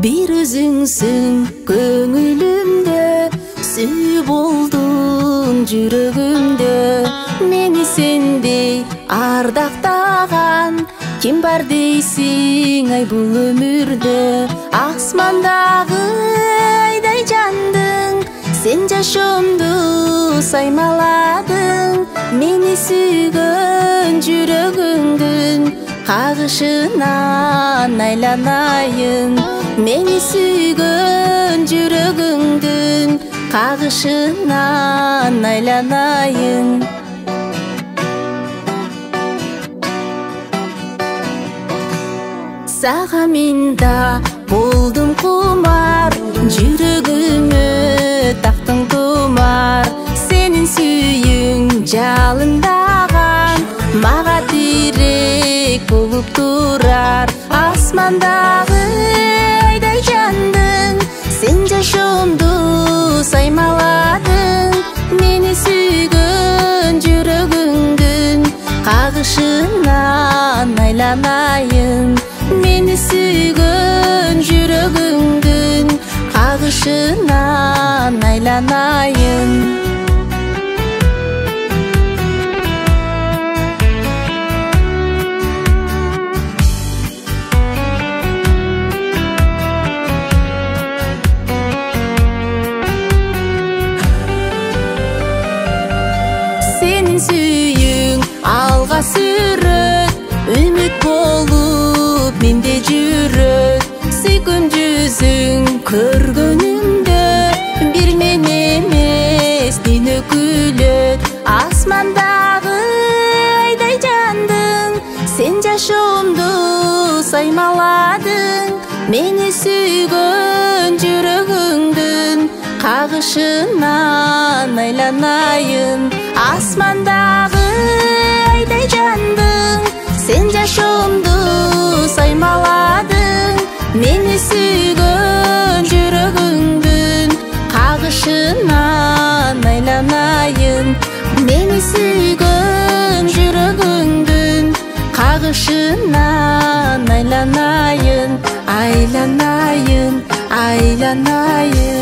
Bir özüңsүң көңүлүмдө, сүй болдуң жүрөгүмдө. Мени сендей ардактаган ким бар дейсиң ай бул өмүрдө? Асмандагы айдай жандың, сен жашоомду саймаладың. Мени сүйгөн жүрөгүңдүн кагышынан айланайын. Мени сүйгөн жүрөгүңдүн кагышынан айланайын. Сага мен да болдум кумар, жүрөгүмө тактың тумар. Сенин сүйүң жалындаган, мага тирек болуп турар. Асмандагы айдай жандың, сен жашоомду саймаладың. Мени сүйгөн жүрөгүңдүн кагышынан айланайын. Мени сүйгөн жүрөгүңдүн кагышынан айланайын. Сенин сүйүң алга сүрөт, үмүт болуп менде жүрөт. Сүйгөн жүзүң көргөнүмдө, бир мен эмес дүнө күлөт. Асмандагы айдай жандың, сен жашоомду саймаладың. Мени сүйгөн жүрөгүңдүн кагышынан айланайын. Асмандагы айдай жандың, сен жашоомду саймаладың. Мени сүйгөн жүрөгүңдүн кагышынан айланайын. Мени сүйгөн жүрөгүңдүн кагышынан айланайын. Айланайын, айланайын.